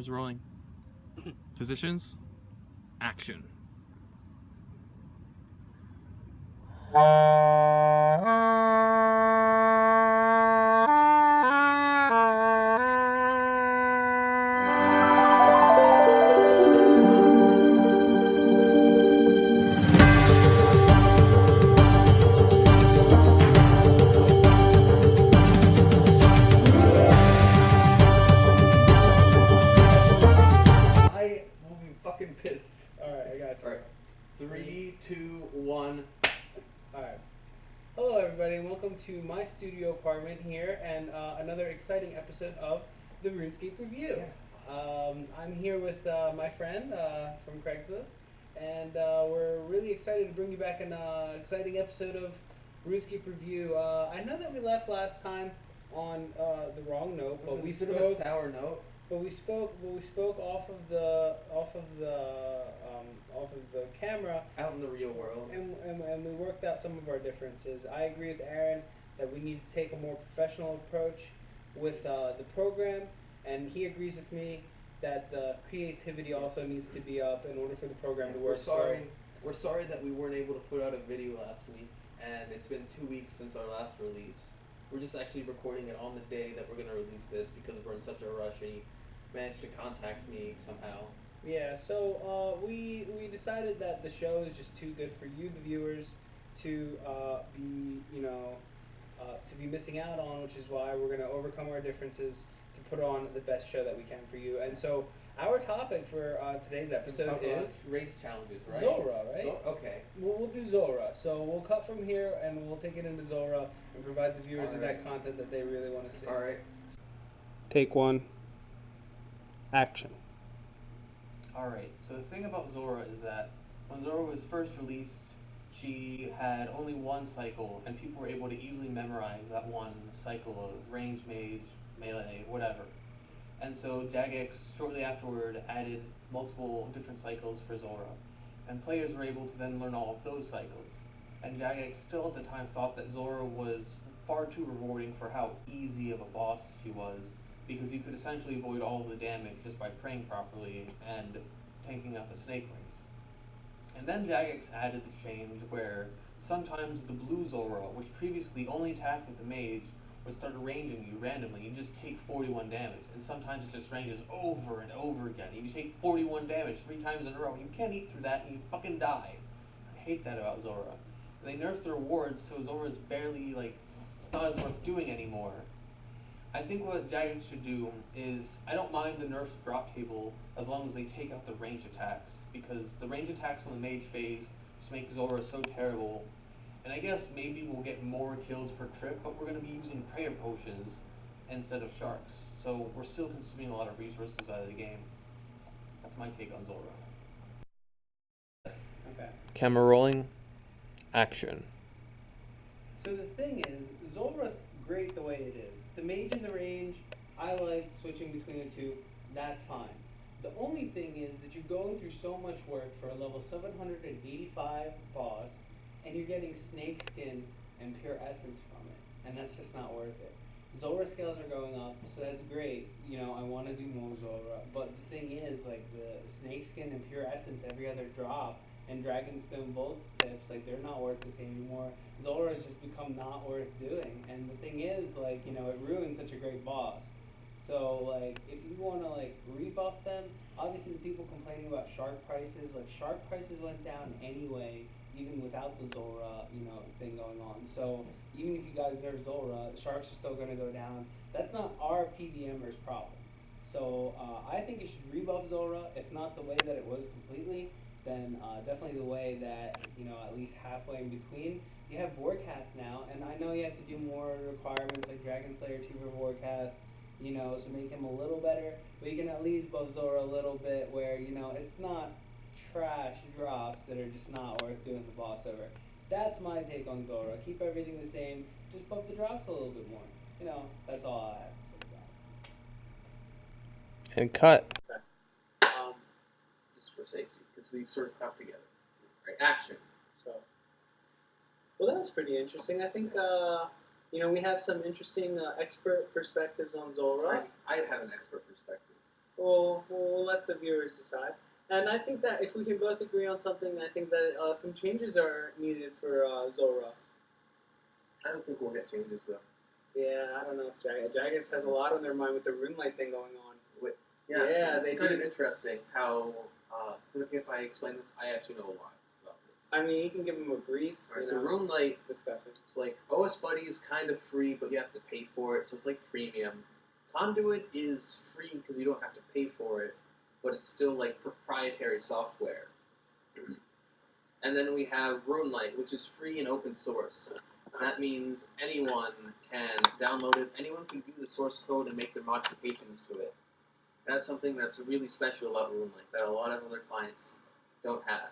Camera's rolling. Positions. Action. Pissed. Alright, I got you. Alright. 3, 2, 1. Alright. Hello everybody and welcome to my studio apartment here and another exciting episode of the Runescape Review. Yeah. I'm here with my friend from Craigslist and we're really excited to bring you back an exciting episode of Runescape Review. I know that we left last time on the wrong note, but we spoke a sour note. But we spoke off of the camera out in the real world, and we worked out some of our differences. I agree with Aaron that we need to take a more professional approach with the program, and he agrees with me that the creativity also needs to be up in order for the program to work. We're sorry that we weren't able to put out a video last week, and it's been 2 weeks since our last release. We're just actually recording it on the day that we're going to release this because we're in such a rush, and he managed to contact me somehow. Yeah, so we decided that the show is just too good for you, the viewers, to be missing out on, which is why we're going to overcome our differences to put on the best show that we can for you. And so our topic for today's episode is race challenges, right? Zulrah, right? Okay. We'll do Zulrah. So we'll cut from here and we'll take it into Zulrah and provide the viewers with that content that they really want to see. All right. Take one. Action. Alright, so the thing about Zulrah is that when Zulrah was first released, she had only one cycle, and people were able to easily memorize that one cycle of range, mage, melee, whatever. And so Jagex shortly afterward added multiple different cycles for Zulrah, and players were able to then learn all of those cycles. And Jagex still at the time thought that Zulrah was far too rewarding for how easy of a boss she was, because you could essentially avoid all of the damage just by praying properly and tanking out the snake rings. And then Jagex added the change where sometimes the blue Zulrah, which previously only attacked with the mage, would start ranging you randomly. You just take 41 damage, and sometimes it just ranges over and over again. You take 41 damage 3 times in a row. You can't eat through that, and you fucking die. I hate that about Zulrah. They nerfed the rewards, so Zulrah's barely, it's not as worth doing anymore. I think what Jagex should do is, I don't mind the nerfed drop table as long as they take out the range attacks, because the range attacks on the mage phase just make Zulrah so terrible. And I guess maybe we'll get more kills per trip, but we're going to be using prayer potions instead of sharks, so we're still consuming a lot of resources out of the game. That's my take on Zulrah. Okay. Camera rolling. Action. So the thing is, Zulrah's great the way it is. The mage and the range, I like switching between the two, that's fine. The only thing is that you're going through so much work for a level 785 boss, and you're getting snake skin and pure essence from it, and that's just not worth it. Zulrah scales are going up, so that's great. I want to do more Zulrah, but the thing is, the snake skin and pure essence every other drop, and Dragonstone Bolt tips, they're not worth the same anymore. Zulrah has just become not worth doing, and the thing is, it ruins such a great boss. So, if you want to, rebuff them, obviously the people complaining about shark prices, shark prices went down anyway, even without the Zulrah, thing going on. So, even if you guys nerf Zulrah, the sharks are still going to go down. That's not our PVMers' problem. So, I think you should rebuff Zulrah, if not the way that it was completely, then definitely the way that, at least halfway in between. You have Vorcast now, and I know you have to do more requirements like Dragon Slayer 2 for Vorcast, so make him a little better, but you can at least buff Zulrah a little bit where, it's not trash drops that are just not worth doing the boss over. That's my take on Zulrah. Keep everything the same, just buff the drops a little bit more. That's all I have to say about it. And cut. Just for safety, because we sort of come together. Right, action. So, well, that was pretty interesting. I think, we have some interesting expert perspectives on Zulrah. I have an expert perspective. we'll let the viewers decide. And I think that if we can both agree on something, I think that some changes are needed for Zulrah. I don't think we'll get changes though. Yeah, I don't know if Jagus has a lot on their mind with the RuneLight thing going on. Yeah, they it's kind do. of interesting how. So if I explain this, I actually know a lot about this. I mean, you can give them a brief. Alright, so RuneLight discussion. It's like OS Buddy is kind of free, but you have to pay for it, so it's like freemium. Conduit is free because you don't have to pay for it, but it's still like proprietary software. And then we have RuneLight, which is free and open source. That means anyone can download it, anyone can view the source code and make their modifications to it. That's something that's really special about RuneLight that a lot of other clients don't have.